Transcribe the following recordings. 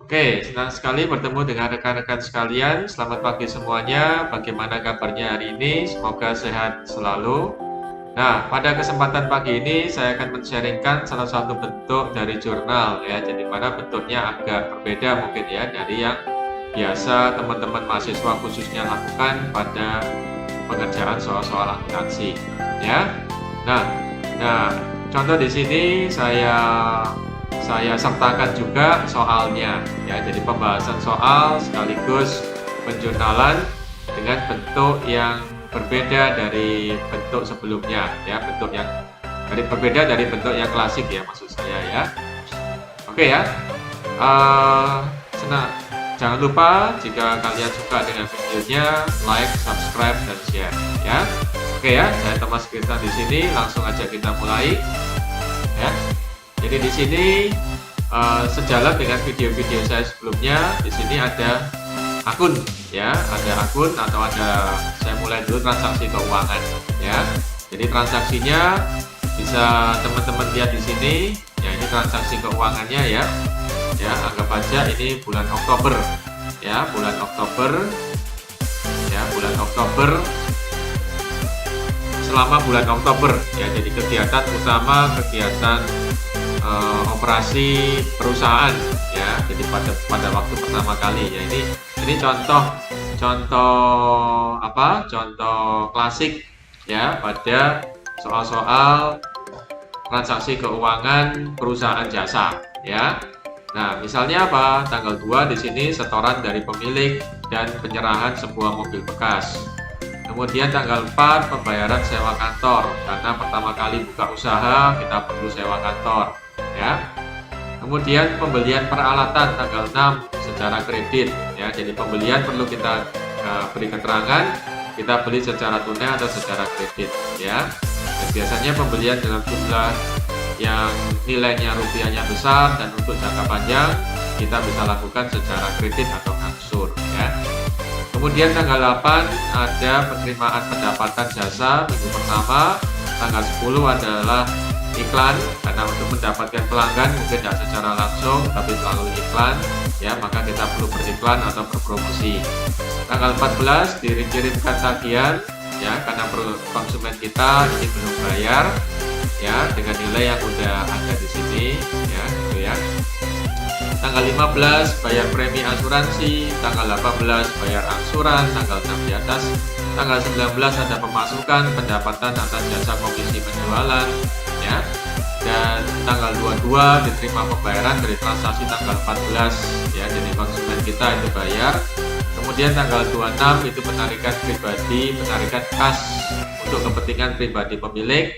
Oke, senang sekali bertemu dengan rekan-rekan sekalian. Selamat pagi semuanya. Bagaimana kabarnya hari ini? Semoga sehat selalu. Nah, pada kesempatan pagi ini saya akan men-sharingkan salah satu bentuk dari jurnal ya. Jadi mana bentuknya agak berbeda mungkin ya dari yang biasa teman-teman mahasiswa khususnya lakukan pada pengerjaan soal-soal akuntansi ya. Nah, nah, contoh di sini saya sertakan juga soalnya ya. Jadi pembahasan soal sekaligus penjurnalan dengan bentuk yang berbeda dari bentuk sebelumnya ya, bentuk yang berbeda dari bentuk yang klasik ya maksud saya ya. Oke ya. Senang. Jangan lupa jika kalian suka dengan videonya, like, subscribe, dan share ya. Oke ya, saya Thomas Kirtan di sini. Langsung aja kita mulai ya. Jadi di sini sejalan dengan video-video saya sebelumnya, di sini ada akun ya, ada akun atau ada, saya mulai dulu transaksi keuangan ya. Jadi transaksinya bisa teman-teman lihat di sini ya, ini transaksi keuangannya ya. Ya, anggap aja ini bulan Oktober ya, bulan Oktober ya, bulan Oktober, selama bulan Oktober ya. Jadi kegiatan utama, kegiatan operasi perusahaan ya. Jadi pada waktu pertama kali ya, ini contoh apa? Contoh klasik ya pada soal-soal transaksi keuangan perusahaan jasa ya. Nah, misalnya apa? Tanggal 2 di sini setoran dari pemilik dan penyerahan sebuah mobil bekas. Kemudian tanggal 4 pembayaran sewa kantor, karena pertama kali buka usaha kita perlu sewa kantor ya. Kemudian pembelian peralatan tanggal 6 secara kredit ya. Jadi pembelian perlu kita beri keterangan kita beli secara tunai atau secara kredit ya. Dan biasanya pembelian dalam jumlah yang nilainya rupiahnya besar dan untuk jangka panjang kita bisa lakukan secara kredit atau angsur ya. Kemudian tanggal 8 ada penerimaan pendapatan jasa minggu pertama. Tanggal 10 adalah iklan, karena untuk mendapatkan pelanggan mungkin tidak secara langsung tapi melalui iklan ya, maka kita perlu beriklan atau berpromosi. Tanggal 14 dikirimkan tagihan ya, karena konsumen kita ini belum bayar ya, dengan nilai yang udah ada di sini ya, gitu ya. Tanggal 15 bayar premi asuransi, tanggal 18 bayar angsuran, tanggal 6 di atas. Tanggal 19 ada pemasukan pendapatan atas jasa komisi penjualan ya. Dan tanggal 22 diterima pembayaran dari transaksi tanggal 14 ya, jadi konsumen kita itu bayar. Kemudian tanggal 26 itu penarikan pribadi, penarikan kas untuk kepentingan pribadi pemilik.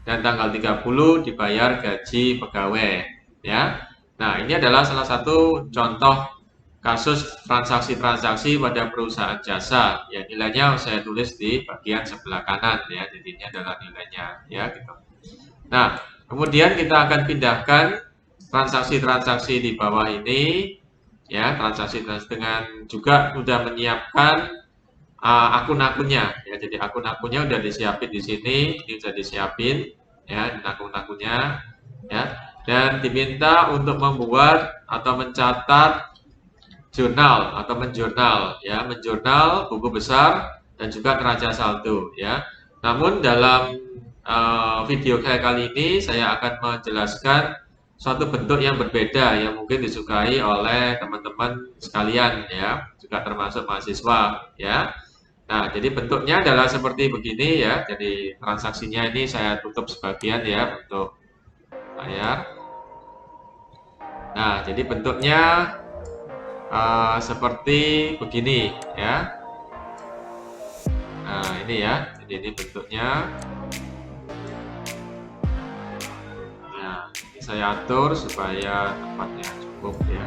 Dan tanggal 30 dibayar gaji pegawai ya. Nah, ini adalah salah satu contoh kasus transaksi-transaksi pada perusahaan jasa ya. Nilainya saya tulis di bagian sebelah kanan ya, jadi ini adalah nilainya ya gitu. Nah, kemudian kita akan pindahkan transaksi-transaksi di bawah ini ya, transaksi dengan juga sudah menyiapkan akun-akunnya ya. Jadi akun-akunnya udah disiapin di sini, ini sudah disiapin ya, akun-akunnya ya. Dan diminta untuk membuat atau mencatat jurnal atau menjurnal ya, menjurnal buku besar dan juga neraca saldo ya. Namun dalam video saya kali ini saya akan menjelaskan suatu bentuk yang berbeda yang mungkin disukai oleh teman-teman sekalian ya, juga termasuk mahasiswa ya. Nah, jadi bentuknya adalah seperti begini ya. Jadi transaksinya ini saya tutup sebagian ya untuk bayar. Nah, jadi bentuknya seperti begini ya. Nah, ini ya. Jadi ini bentuknya. Nah, ini saya atur supaya tempatnya cukup ya.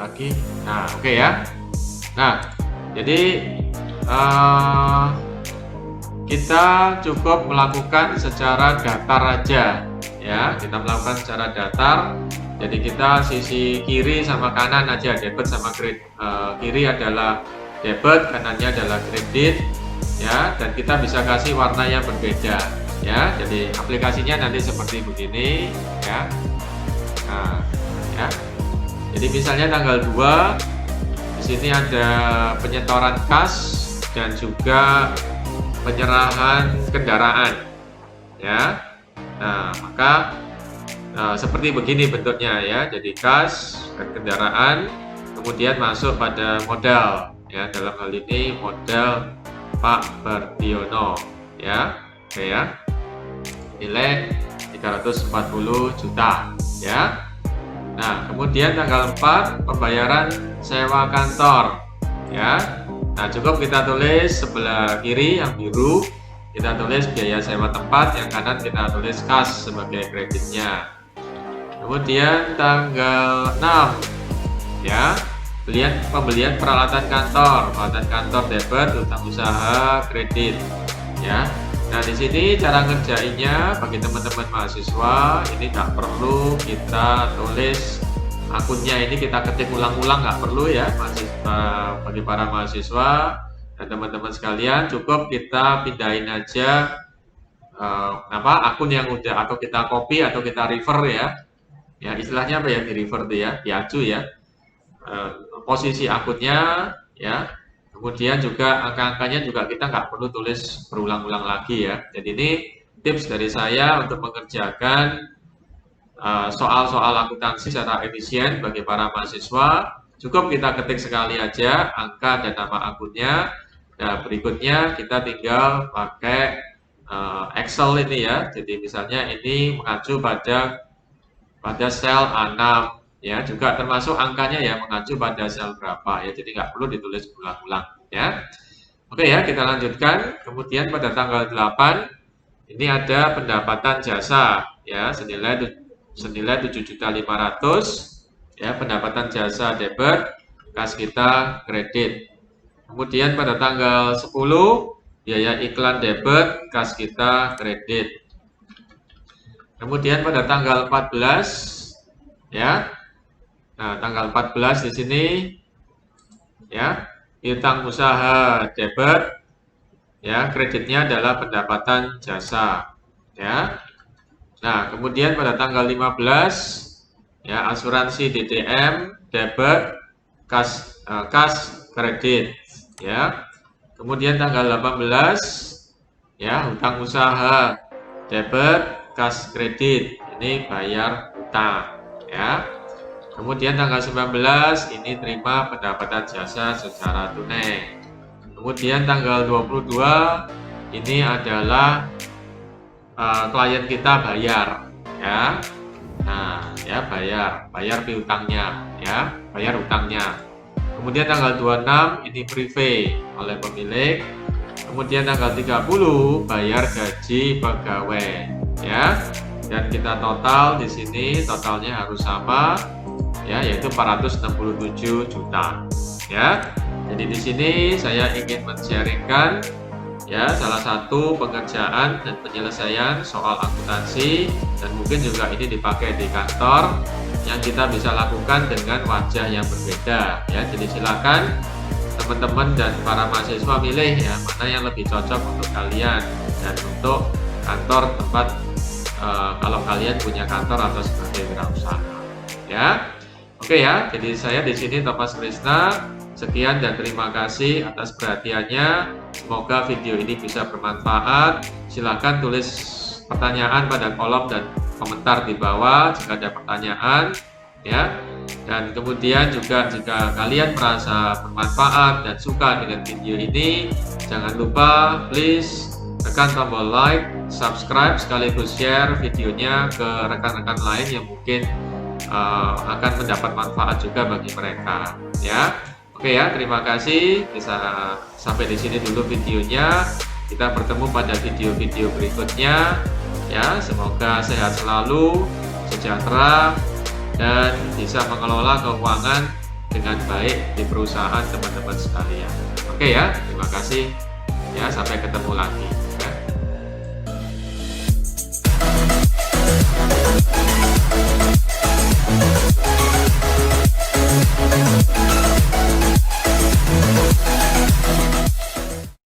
Lagi. Nah, oke ya. Nah, jadi kita cukup melakukan secara datar aja ya. Kita melakukan secara datar. Jadi kita sisi kiri sama kanan aja, debit sama kredit. Kiri adalah debit, kanannya adalah kredit ya, dan kita bisa kasih warna yang berbeda ya. Jadi aplikasinya nanti seperti begini ya. Nah, ya. Jadi misalnya tanggal 2 di sini ada penyetoran kas dan juga penyerahan kendaraan ya. Nah, maka seperti begini bentuknya ya. Jadi kas dan kendaraan kemudian masuk pada modal ya, dalam hal ini modal Pak Bardiono ya. Oke ya. Nilai 340 juta ya. Nah, kemudian tanggal 4 pembayaran sewa kantor ya. Nah, cukup kita tulis sebelah kiri yang biru, kita tulis biaya sewa tempat, yang kanan kita tulis kas sebagai kreditnya. Kemudian tanggal 6 ya, pembelian peralatan kantor debit, utang usaha, kredit ya. Nah, di sini cara ngerjainnya bagi teman-teman mahasiswa ini nggak perlu kita tulis akunnya, ini kita ketik ulang-ulang, nggak perlu ya bagi para mahasiswa dan teman-teman sekalian. Cukup kita pindahin aja akun yang udah, atau kita copy atau kita refer ya istilahnya apa ya, di refer tuh ya, diacu ya, posisi akunnya ya. Kemudian juga angka-angkanya juga kita nggak perlu tulis berulang-ulang lagi ya. Jadi ini tips dari saya untuk mengerjakan soal-soal akuntansi secara efisien bagi para mahasiswa. Cukup kita ketik sekali aja angka dan nama akunnya. Nah, berikutnya kita tinggal pakai Excel ini ya. Jadi misalnya ini mengacu pada sel A6 ya, juga termasuk angkanya ya mengacu pada sel berapa ya, jadi nggak perlu ditulis ulang-ulang ya. Oke ya, kita lanjutkan. Kemudian pada tanggal 8 ini ada pendapatan jasa ya, senilai 7.500.000 ya, pendapatan jasa debit, kas kita kredit. Kemudian pada tanggal 10 biaya iklan debit, kas kita kredit. Kemudian pada tanggal 14 ya. Nah, tanggal 14 di sini ya, utang usaha debit ya, kreditnya adalah pendapatan jasa ya. Nah, kemudian pada tanggal 15 ya, asuransi DDM debit, kas kredit ya. Kemudian tanggal 18 ya, utang usaha debit, kas kredit, ini bayar utang ya. Kemudian tanggal 19 ini terima pendapatan jasa secara tunai. Kemudian tanggal 22 ini adalah klien kita bayar ya. Nah, ya bayar piutangnya ya, bayar utangnya. Kemudian tanggal 26 ini private oleh pemilik. Kemudian tanggal 30 bayar gaji pegawai ya. Dan kita total di sini totalnya harus sama ya, yaitu 467 juta ya. Jadi di sini saya ingin men-sharingkan ya salah satu pengerjaan dan penyelesaian soal akuntansi, dan mungkin juga ini dipakai di kantor yang kita bisa lakukan dengan wajah yang berbeda ya. Jadi silakan teman-teman dan para mahasiswa milih ya mana yang lebih cocok untuk kalian dan untuk kantor tempat kalau kalian punya kantor atau sebagai wirausaha ya. Oke ya, jadi saya di sini Thomas Krisna. Sekian dan terima kasih atas perhatiannya. Semoga video ini bisa bermanfaat. Silahkan tulis pertanyaan pada kolom dan komentar di bawah jika ada pertanyaan ya. Dan kemudian juga jika kalian merasa bermanfaat dan suka dengan video ini, jangan lupa please tekan tombol like, subscribe, sekaligus share videonya ke rekan-rekan lain yang mungkin akan mendapat manfaat juga bagi mereka ya. Oke ya, terima kasih. Bisa sampai di sini dulu videonya. Kita bertemu pada video-video berikutnya ya. Semoga sehat selalu, sejahtera, dan bisa mengelola keuangan dengan baik di perusahaan teman-teman sekalian. Oke ya, terima kasih ya, sampai ketemu lagi.